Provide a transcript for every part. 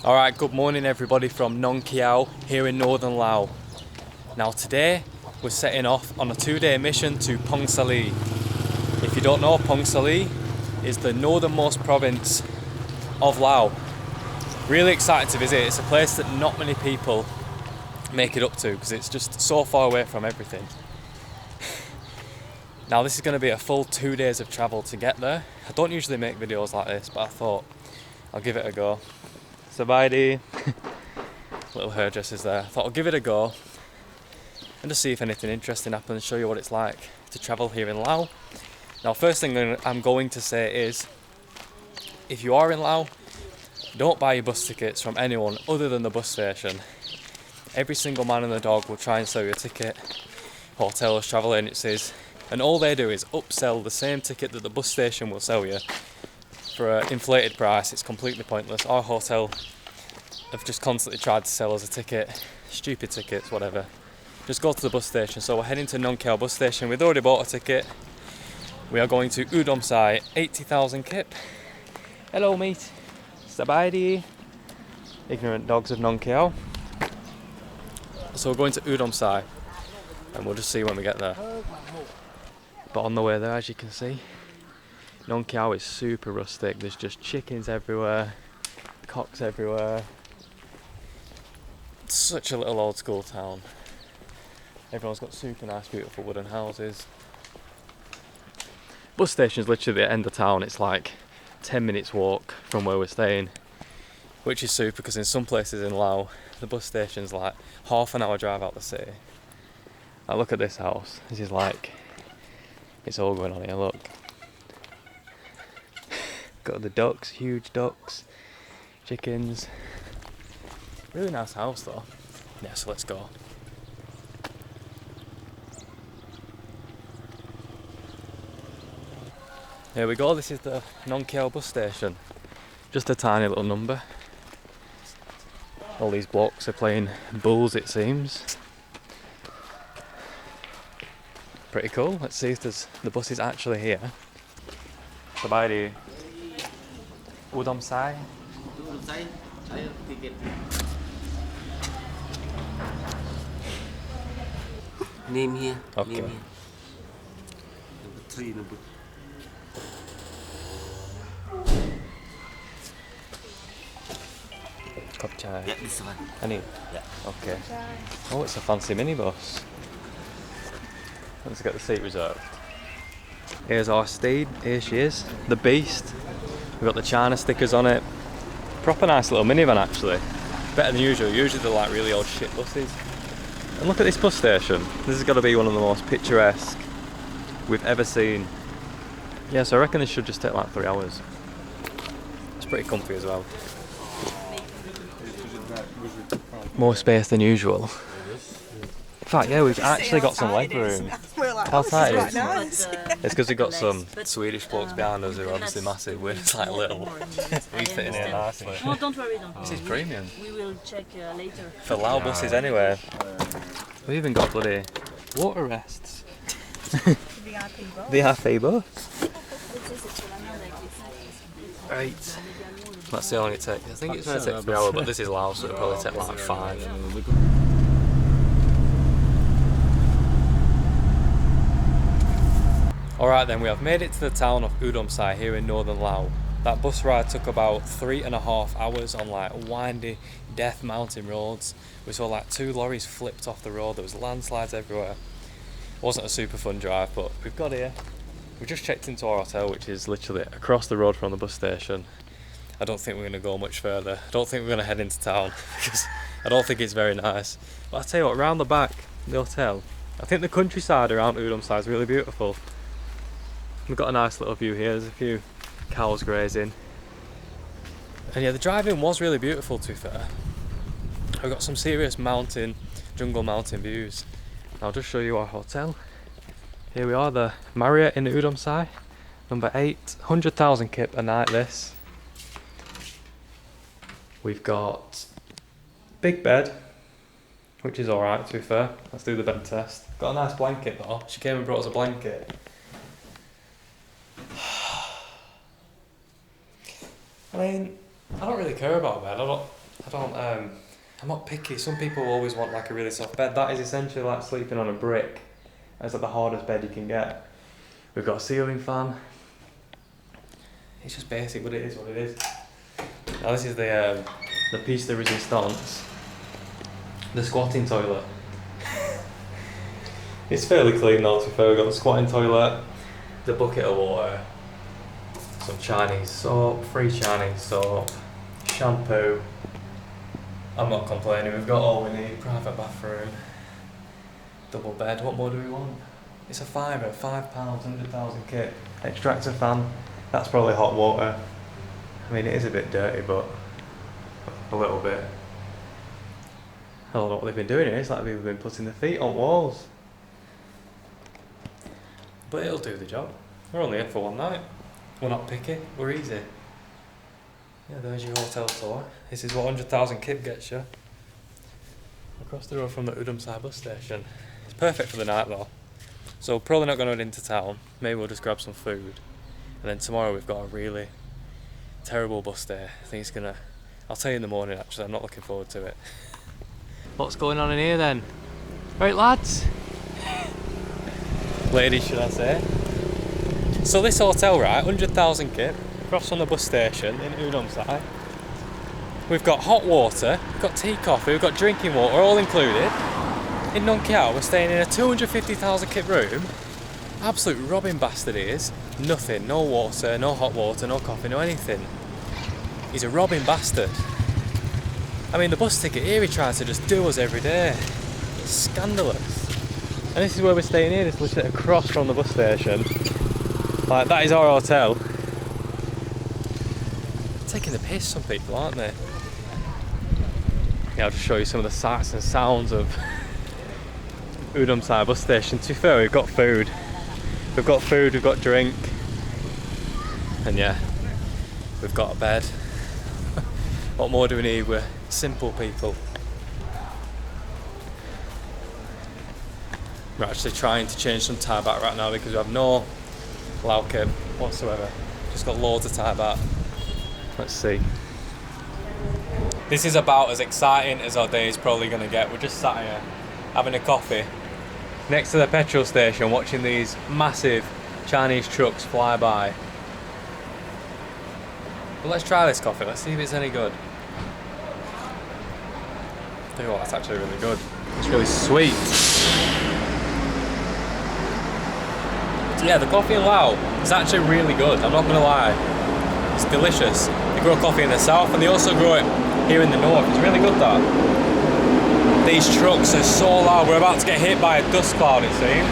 Alright, good morning everybody from Nong Khiaw here in northern Laos. Now today we're setting off on a 2-day mission to Phongsaly. If you don't know, Phongsaly is the northernmost province of Laos. Really excited to visit. It's a place that not many people make it up to because it's just so far away from everything. Now this is going to be a full 2 days of travel to get there. I don't usually make videos like this, but I thought I'll give it a go. Sabaidi, little hairdresser's there. I thought I'll give it a go and just see if anything interesting happens, show you what it's like to travel here in Laos. Now first thing I'm going to say is, if you are in Laos, don't buy your bus tickets from anyone other than the bus station. Every single man and the dog will try and sell you a ticket, hotels, travel agencies, and all they do is upsell the same ticket that the bus station will sell you for an inflated price. It's completely pointless. Our hotel have just constantly tried to sell us a ticket, stupid tickets, whatever. Just go to the bus station. So we're heading to Nong Khiaw bus station. We've already bought a ticket. We are going to Oudomxay, 80,000 kip. Hello mate, Sabaidi. Ignorant dogs of Nong Khiaw. So we're going to Oudomxay and we'll just see when we get there. But on the way there, as you can see, Nong Khiaw is super rustic. There's just chickens everywhere, cocks everywhere. It's such a little old school town. Everyone's got super nice, beautiful wooden houses. Bus station's literally at the end of town. It's like 10 minutes walk from where we're staying, which is super because in some places in Laos, the bus station's like half an hour drive out the city. Now look at this house. This is like, it's all going on here, look. Got the ducks, huge ducks, chickens. Really nice house though. Yeah, so let's go. Here we go, this is the Nong Khiaw bus station. Just a tiny little number. All these blocks are playing bulls, it seems. Pretty cool. Let's see if the bus is actually here. Sabaidi. Oudomxay. Name here. Okay. Name here. Number 3, number. Cup chai. Yeah, this one. Any? Yeah. Okay. Oh, it's a fancy minibus. Let's get the seat reserved. Here's our steed. Here she is, the beast. We've got the China stickers on it. Proper nice little minivan actually. Better than usual. Usually they're like really old shit buses. And look at this bus station. This has got to be one of the most picturesque we've ever seen. Yeah, so I reckon this should just take like 3 hours. It's pretty comfy as well. More space than usual. In fact, yeah, we've actually got some leg room. Outside it is. It's because we've got some Swedish blokes behind us who are obviously massive. We're just like little. We fit in here nicely. No, don't worry, don't worry. This is premium. We will check later. For Lao buses anyway. We even got bloody water rests. VIP bus. Right. Let's see how long it takes. I think it's going to take 3 hours, but this is Laos, so it'll probably take like 5. Alright then, we have made it to the town of Oudomxay here in northern Laos. That bus ride took about 3.5 hours on like windy, death mountain roads. We saw like 2 lorries flipped off the road, there was landslides everywhere. It wasn't a super fun drive, but we've got here. We just checked into our hotel, which is literally across the road from the bus station. I don't think we're going to go much further. I don't think we're going to head into town because I don't think it's very nice. But I'll tell you what, around the back of the hotel, I think the countryside around Oudomxay is really beautiful. We've got a nice little view here, there's a few cows grazing. And yeah, the driving was really beautiful to be fair. We've got some serious jungle mountain views. I'll just show you our hotel. Here we are, the Marriott in Oudomxay, number 8, 100,000 kip a night this. We've got big bed, which is alright to be fair. Let's do the bed test. Got a nice blanket though. She came and brought us a blanket. I mean, I don't really care about bed. I'm not picky. Some people always want like a really soft bed. That is essentially like sleeping on a brick. It's like the hardest bed you can get. We've got a ceiling fan. It's just basic, but it is what it is. Now this is the piece de resistance. The squatting toilet. It's fairly clean though, to be fair. We've got the squatting toilet, the bucket of water, some Chinese soap, free Chinese soap, shampoo. I'm not complaining, we've got all we need. Private bathroom, double bed. What more do we want? It's a £5, £5, 100,000 kit. Extractor fan, that's probably hot water. I mean, it is a bit dirty, but a little bit. I don't know what they've been doing here. It's like people have been putting their feet on walls. But it'll do the job. We're only here for one night. We're not picky, we're easy. Yeah, there's your hotel tour. This is what 100,000 kip gets you. Across the road from the Oudomxay bus station. It's perfect for the night though. So probably not going to head into town. Maybe we'll just grab some food. And then tomorrow we've got a really terrible bus day. I think it's gonna... I'll tell you in the morning actually, I'm not looking forward to it. What's going on in here then? Right lads? Ladies should I say. So this hotel, right, 100,000 kip, across from the bus station in Oudomxay. We've got hot water, we've got tea, coffee, we've got drinking water, all included. In Nong Khiaw, we're staying in a 250,000 kip room. Absolute robbing bastard he is. Nothing, no water, no hot water, no coffee, no anything. He's a robbing bastard. I mean, the bus ticket here he tries to just do us every day. It's scandalous. And this is where we're staying here, this is literally across from the bus station. Like, that is our hotel. Taking the piss, some people, aren't they? Yeah, I'll just show you some of the sights and sounds of Oudomxay bus station. To be fair, we've got food. We've got food, we've got drink. And yeah, we've got a bed. What more do we need? We're simple people. We're actually trying to change some Thai baht right now because we have no Lao kip whatsoever. Just got loads of Thai baht. Let's see. This is about as exciting as our day is probably going to get. We're just sat here having a coffee next to the petrol station watching these massive Chinese trucks fly by. But let's try this coffee, let's see if it's any good. I tell you what, it's actually really good. It's really sweet. Yeah, the coffee in Laos is actually really good, I'm not going to lie. It's delicious. They grow coffee in the south and they also grow it here in the north. It's really good that. These trucks are so loud, we're about to get hit by a dust cloud it seems.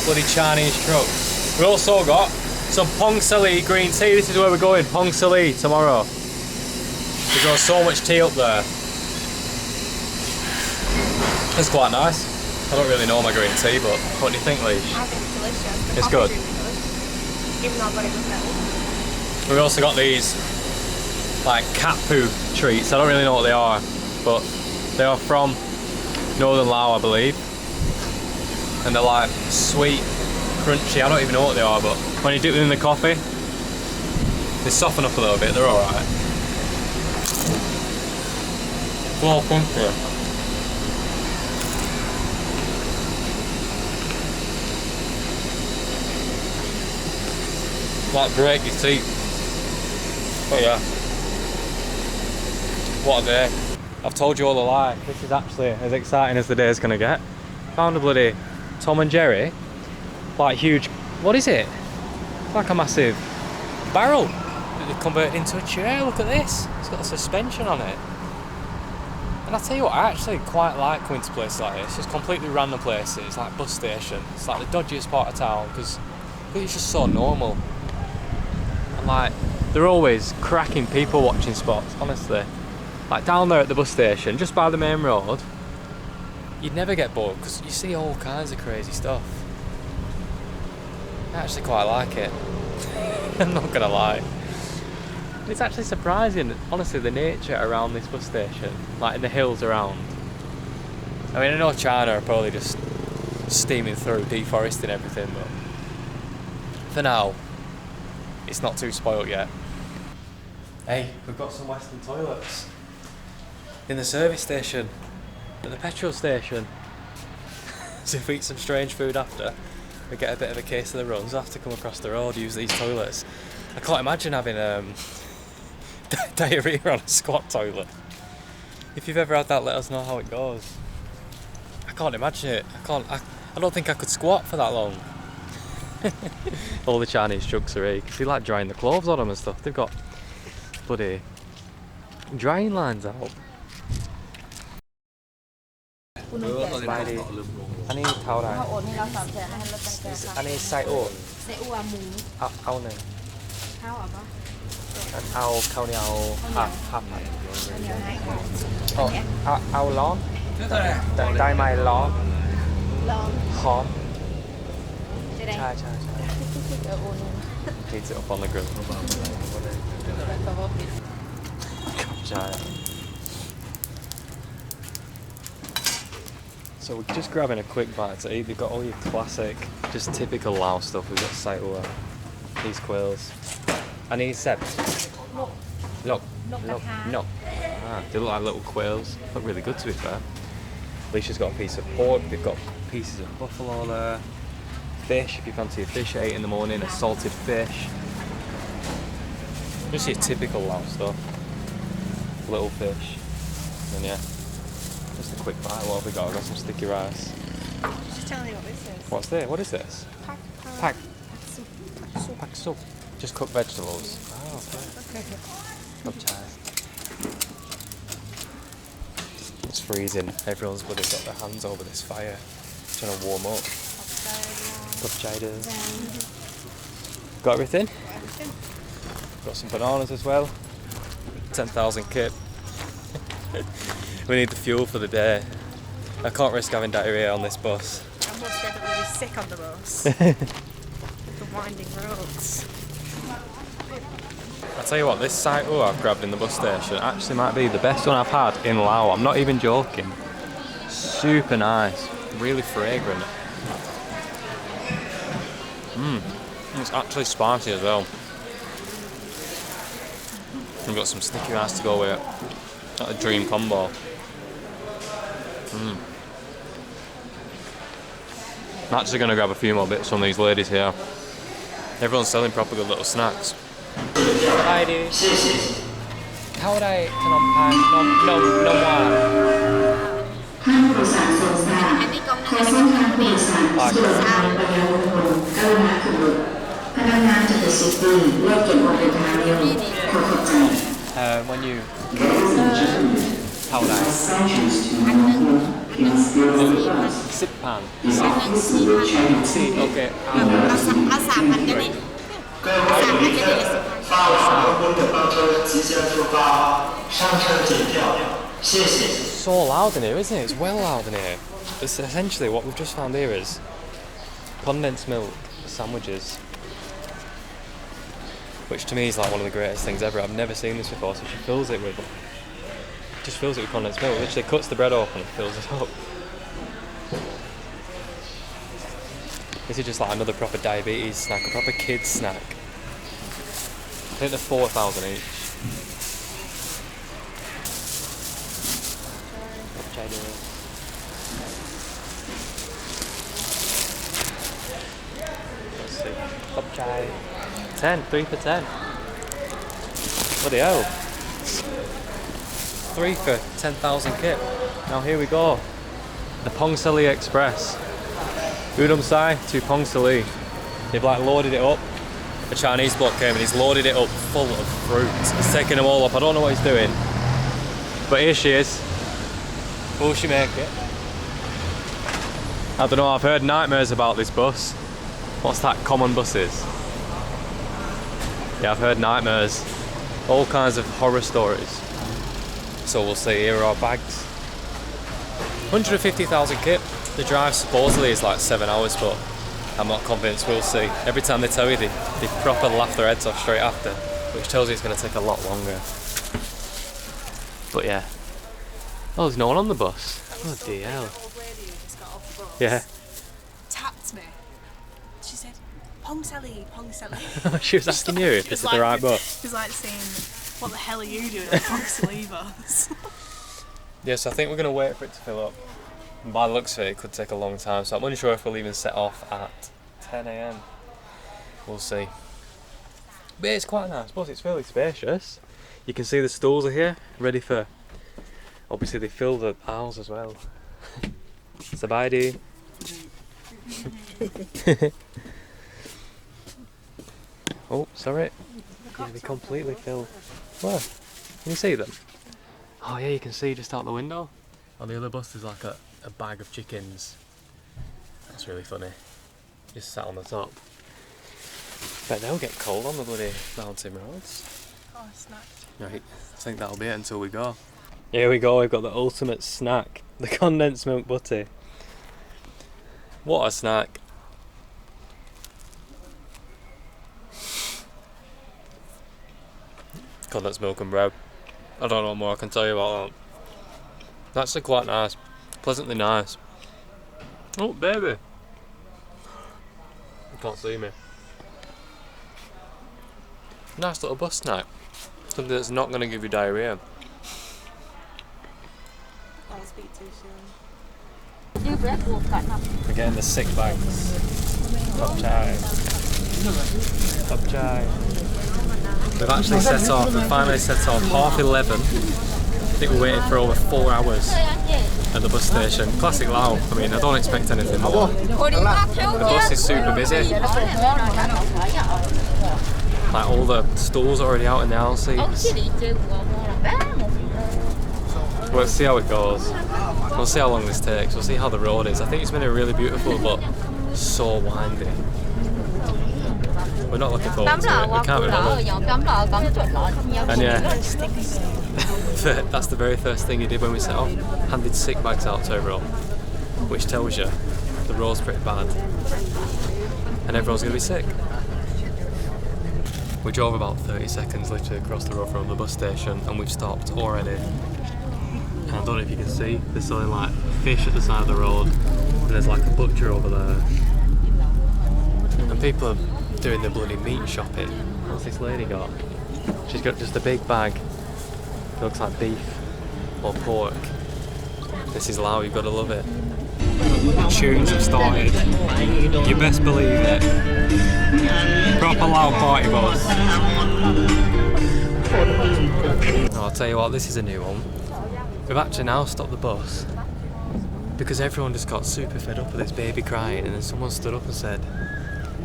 Bloody Chinese trucks. We also got some Phongsaly Green tea. This is where we're going, Phongsaly tomorrow. They grow so much tea up there. It's quite nice. I don't really know my green tea, but what do you think, Leash? I think it's delicious. The It's coffee's good. really good. Even though I've got it with milk. We've also got these like cat poo treats. I don't really know what they are, but they are from northern Laos, I believe. And they're like sweet, crunchy. I don't even know what they are, but when you dip them in the coffee, they soften up a little bit. They're all right. Well, crunchy. Like break your teeth. But yeah. What a day. I've told you all a lie. This is actually as exciting as the day is going to get. Found a bloody Tom and Jerry. Like huge, what is it? It's like a massive barrel that they've converted into a chair. Look at this. It's got a suspension on it. And I tell you what, I actually quite like coming to places like this. Just completely random places, like bus station. It's like the dodgiest part of town because it's just so normal. And like, they're always cracking people watching spots, honestly. Like down there at the bus station, just by the main road, you'd never get bored because you see all kinds of crazy stuff. I actually quite like it. I'm not gonna lie. It's actually surprising, honestly, the nature around this bus station, like in the hills around. I mean, I know China are probably just steaming through, deforesting everything, but for now, it's not too spoilt yet. Hey, we've got some Western toilets in the service station, at the petrol station. So if we eat some strange food after, we get a bit of a case of the runs, we'll have to come across the road, use these toilets. I can't imagine having diarrhea on a squat toilet. If you've ever had that, let us know how it goes. I can't imagine it. I don't think I could squat for that long. All the Chinese trucks are here. You can see like drying the clothes on them and stuff. They've got bloody drying lines out. สบายดีอันนี้เท่าไหร่ ข้าวโอ๊ตนี่เรา3แสนให้ลดตั้งแต่ค่ะ อันนี้ไส้อั่ว ไส้อั่วหมู เอาหนึ่ง ข้าวอ่ะปะ เอาข้าวเหนียวผัด ข้าวเหนียวให้ค่ะ เอาล้อมได้ไหมล้อม ลอง หอม จะได้ ใช่ โอน Heats it up on the grill. So we're just grabbing a quick bite to eat. We've got all your classic, just typical Laos stuff. We've got saitwa, these quails. I need sep. Look. They look like little quails. Look really good to be fair. Alicia's got a piece of pork. They've got pieces of buffalo there. Fish, if you fancy a fish at 8 in the morning, a salted fish. Just your typical Laos stuff. Little fish. And yeah, just a quick bite. What have we got? I've got some sticky rice. Just tell me what this is. What's this? What is this? Pak soup. Just cooked vegetables. Oh, okay. Oudomxay. It's freezing. Everyone's bloody got their hands over this fire, trying to warm up. Got everything? Got some bananas as well. 10,000 kip. We need the fuel for the day. I can't risk having diarrhea on this bus. I'm more scared that we'll be sick on the bus. The winding roads. I'll tell you what, this saitwa I've grabbed in the bus station actually might be the best one I've had in Laos. I'm not even joking. Super nice. Really fragrant. It's actually spicy as well. We've got some sticky rice to go with it. Not a dream combo. I'm actually going to grab a few more bits from these ladies here. Everyone's selling proper good little snacks. Hi, dude. How would I no when you how would I sip pan see okay เอา3,000ก็ได้3,000ก็ได้So loud in here, isn't it? It's well loud in here. It's essentially what we've just found here is condensed milk sandwiches, which to me is like one of the greatest things ever. I've never seen this before. So she fills it with condensed milk. Literally cuts the bread open and fills it up. This is just like another proper diabetes snack, a proper kids snack. I think they're 4,000 each. Let's see. Oudomxay. 10, 3 for 10. Bloody hell. 3 for 10,000 kip. Now here we go. The Phongsaly Express. Oudomxay to Phongsaly. They've like loaded it up. A Chinese bloke came and he's loaded it up full of fruit. He's taking them all up. I don't know what he's doing. But here she is. Will she make it? I don't know, I've heard nightmares about this bus. What's that, common buses? Yeah, I've heard nightmares. All kinds of horror stories. So we'll see, here are our bags. 150,000 kip. The drive supposedly is like 7 hours, but I'm not convinced, we'll see. Every time they tell you, they proper laugh their heads off straight after, which tells you it's going to take a lot longer. But yeah. Oh, there's no one on the bus. Oh dear hell. Old lady who just got off the bus Yeah. tapped me. She said, Phongsaly. She was asking you if this is the right bus. She's like saying, what the hell are you doing on Phongsaly bus? Yes, I think we're going to wait for it to fill up. And by the looks of it, it could take a long time, so I'm unsure if we'll even set off at 10 AM. We'll see. But it's quite nice, plus it's fairly spacious. You can see the stools are here, ready for... Obviously they fill the aisles as well. Sabadi. Oh, sorry. Yeah, they completely fill. Where? Can you see them? Oh yeah, you can see just out the window. On the other bus is like a bag of chickens. That's really funny. Just sat on the top. Bet they'll get cold on the bloody mountain roads. Oh, snack. Right, I think that'll be it until we go. Here we go, we've got the ultimate snack. The condensed milk butty. What a snack. Condensed milk and bread. I don't know what more I can tell you about that. That's actually quite nice. Pleasantly nice. Oh, baby. You can't see me. Nice little bus snack. Something that's not going to give you diarrhea. I'll speak too soon. We're getting the sick bags. Top chai. Top chai. We've actually set off, we finally set off 11:30. I think we waited for over 4 hours at the bus station. Classic Laos. I mean, I don't expect anything more. The bus is super busy. Like all the stalls are already out in the aisle seats. We'll see how it goes. We'll see how long this takes. We'll see how the road is. I think it's been really beautiful, but so windy. We're not looking forward to it. We can't be bothered. And yeah, that's the very first thing he did when we set off. Handed sick bags out to everyone, which tells you the road's pretty bad and everyone's going to be sick. We drove about 30 seconds literally across the road from the bus station and we've stopped already. And I don't know if you can see, they're selling like fish at the side of the road and there's like a butcher over there. And people are doing the bloody meat shopping. What's this lady got? She's got just a big bag. It looks like beef or pork. This is Laos, you've got to love it. Tunes have started. You best believe it. Proper Laos party bus. Oh, I'll tell you what, this is a new one. We've actually now stopped the bus because everyone just got super fed up with this baby crying, and then someone stood up and said,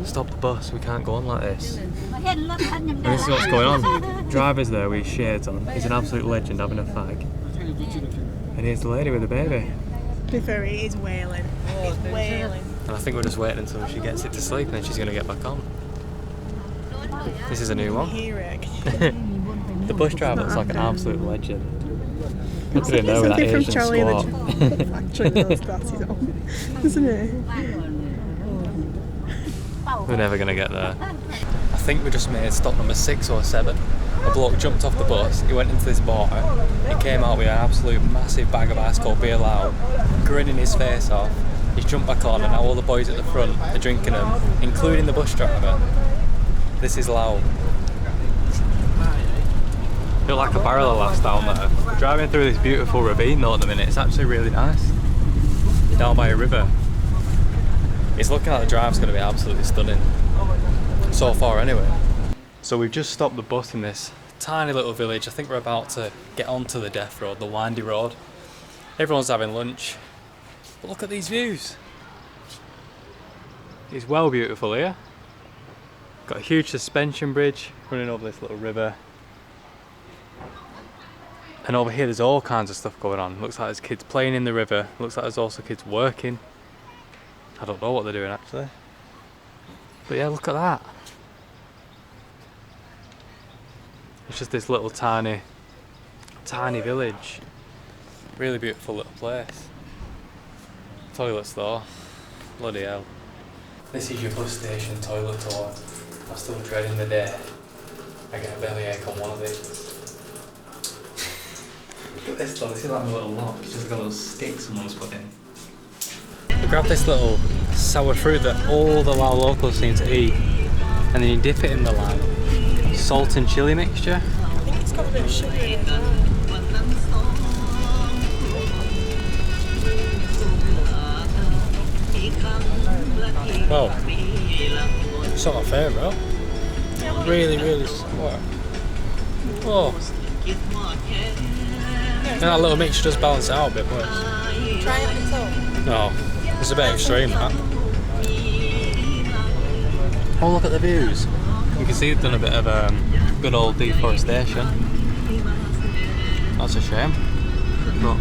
"Stop the bus, we can't go on like this." And this is what's going on. Driver's there with his shades on. He's an absolute legend having a fag. And here's the lady with the baby. To be fair, it is wailing. It's wailing. And I think we're just waiting until she gets it to sleep and then she's going to get back on. This is a new one. Hear it. The bus driver looks like an absolute legend. Look at him there with that Something from Asian Charlie squat. and the Factory with those glasses on, isn't it? We're never going to get there. I think we just made stop number 6 or 7. A bloke jumped off the bus, he went into this bar, he came out with an absolute massive bag of ice cold beer Laos, grinning his face off. He's jumped back on and now all the boys at the front are drinking them, including the bus driver. This is Laos. Feel like a barrel of laughs down there. We're driving through this beautiful ravine though at the minute. It's actually really nice. Down by a river. It's looking like the drive's going to be absolutely stunning. So far anyway. So we've just stopped the bus in this tiny little village. I think we're about to get onto the death road, the windy road. Everyone's having lunch. But look at these views. It's well beautiful here. Got a huge suspension bridge running over this little river. And over here there's all kinds of stuff going on. Looks like there's kids playing in the river. Looks like there's also kids working. I don't know what they're doing actually. But yeah, look at that. It's just this little tiny village. Really beautiful little place. Toilets though. Bloody hell. This is your bus station toilet tour. I'm still dreading the day I get a bellyache on one of these. Look at this though, this is like a little lock. It's just got a little stick someone's put in. We grabbed this little sour fruit that all the Lao locals seem to eat. and then you dip it in the like salt and chili mixture. I think it's got a bit of sugar in it as well. Well, it's not my favourite. Really, really. What? Oh. And that little mixture does balance it out a bit, but Try it on its own. no, it's a bit extreme that. Oh, look at the views. You can see they've done a bit of good old deforestation. That's a shame. But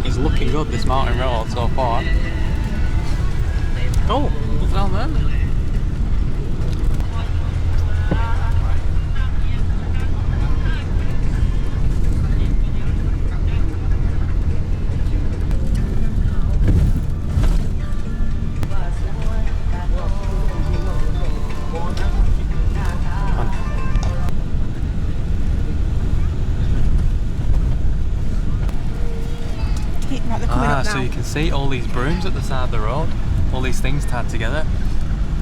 it's looking good, this mountain road so far. Oh, look down there. So you can see all these brooms at the side of the road, all these things tied together.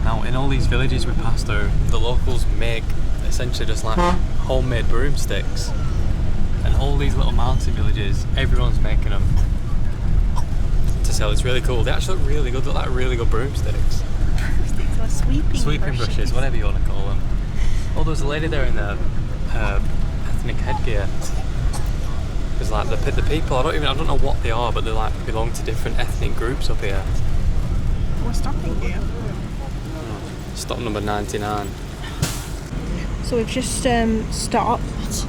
Now in all these villages we pass through, the locals make essentially just like homemade broomsticks. And all these little mountain villages, everyone's making them to sell. It's really cool. They actually look really good, they look like really good broomsticks. Sweeping brushes, whatever you want to call them. Oh, there's a lady there in the ethnic headgear. Because like the people, I don't know what they are, but they like belong to different ethnic groups up here. We're stopping here. Stop number 99. So we've just stopped,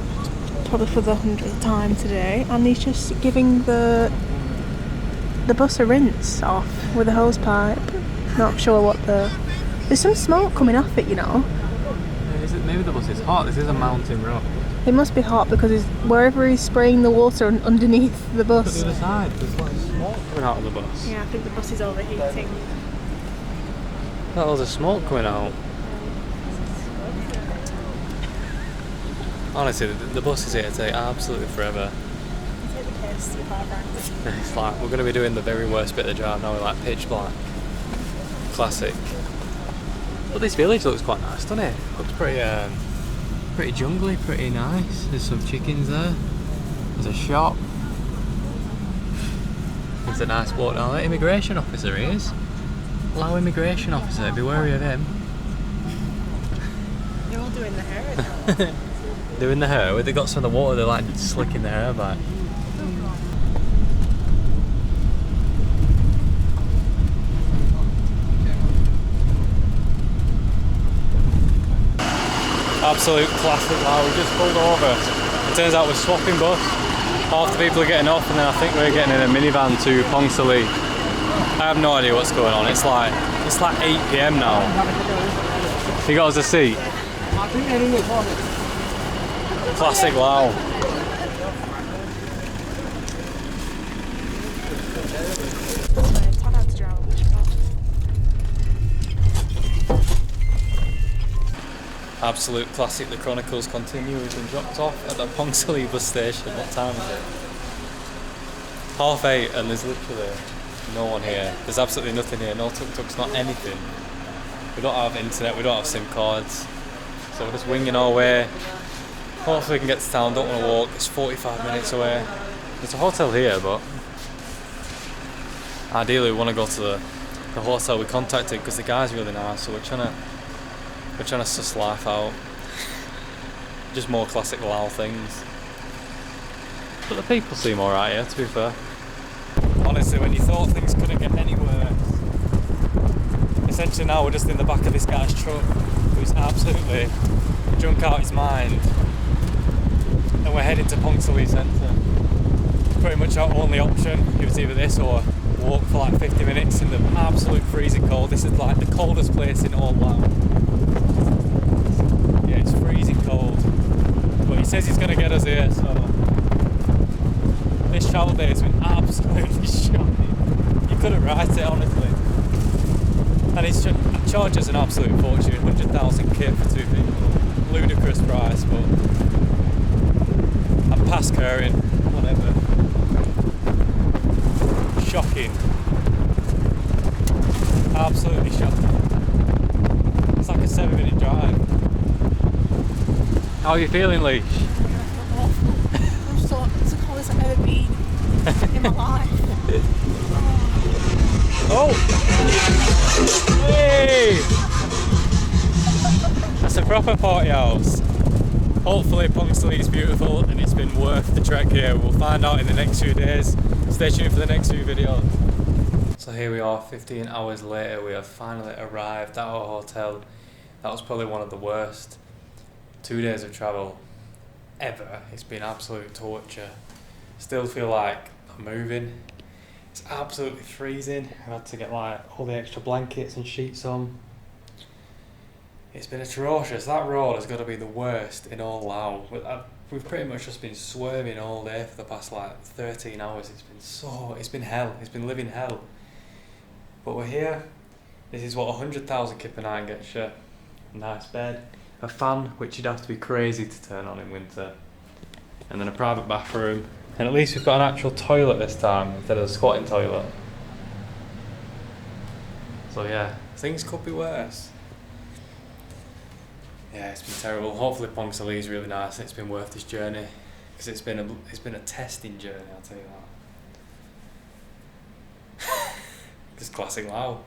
probably for the 100th time today, and he's just giving the bus a rinse off with a hose pipe. Not sure what there's some smoke coming off it, you know. Maybe the bus is hot. This is a mountain road. It must be hot because wherever he's spraying the water underneath the Look bus. at the other side, there's like smoke coming out of the bus. Yeah, I think the bus is overheating. That was a smoke coming out. Honestly, the bus is here to take absolutely forever. It's like, we're going to be doing the very worst bit of the drive now with like pitch black. Classic. But this village looks quite nice, doesn't it? Looks pretty jungly, pretty nice. There's some chickens there. There's a shop. There's a nice bloke down there. Immigration officer he is. Lao immigration officer, be wary of him. They're all doing the hair now. Doing the hair, they got some of the water, they're like slicking their hair back. Absolute classic. Wow, we just pulled over. It turns out we're swapping bus. Half the people are getting off, and then I think we're getting in a minivan to Phongsaly. I have no idea what's going on. It's like 8 PM now. You got us a seat. Classic Lao. Absolute classic. The chronicles continue. We've been dropped off at the Phongsaly bus station. What time is it? 8:30, and there's literally no one here. There's absolutely nothing here. No tuk-tuks, not anything. We don't have internet. We don't have SIM cards. So we're just winging our way. Hopefully we can get to town. Don't want to walk. It's 45 minutes away. There's a hotel here, but ideally we want to go to the hotel we contacted because the guy's really nice. So we're trying to suss life out. Just more classic Lao things. But the people seem alright here, to be fair. Honestly, when you thought things couldn't get any worse, essentially now we're just in the back of this guy's truck who's absolutely drunk out his mind. And we're heading to Phongsaly Centre. Pretty much our only option. It was either this or walk for like 50 minutes in the absolute freezing cold. This is like the coldest place in all Laos. Yeah, it's freezing cold. But he says he's going to get us here, so this travel day has been absolutely shocking. You couldn't write it, honestly. And he's charged us an absolute fortune, 100,000 kit for 2 people. Ludicrous price, but I'm past caring, whatever. Shocking. Absolutely shocking. a 7-minute drive. How are you feeling, Lee? Awful. I'm so it's the coldest I've ever been in my life. Oh! Hey! That's a proper party house. Hopefully Phongsaly is beautiful and it's been worth the trek here. We'll find out in the next few days. Stay tuned for the next few videos. So here we are, 15 hours later, we have finally arrived at our hotel. That was probably one of the worst 2 days of travel ever. It's been absolute torture. Still feel like I'm moving. It's absolutely freezing. I've had to get like all the extra blankets and sheets on. It's been atrocious. That road has got to be the worst in all Laos. We've pretty much just been swerving all day for the past like 13 hours. It's been hell. It's been living hell. But we're here. This is what 100,000 kip a night gets you. A nice bed, a fan, which you'd have to be crazy to turn on in winter, and then a private bathroom. And at least we've got an actual toilet this time instead of a squatting toilet. So yeah, things could be worse. Yeah, it's been terrible. Hopefully Phongsaly is really nice and it's been worth this journey, because it's been a testing journey, I'll tell you that. Just classic Laos.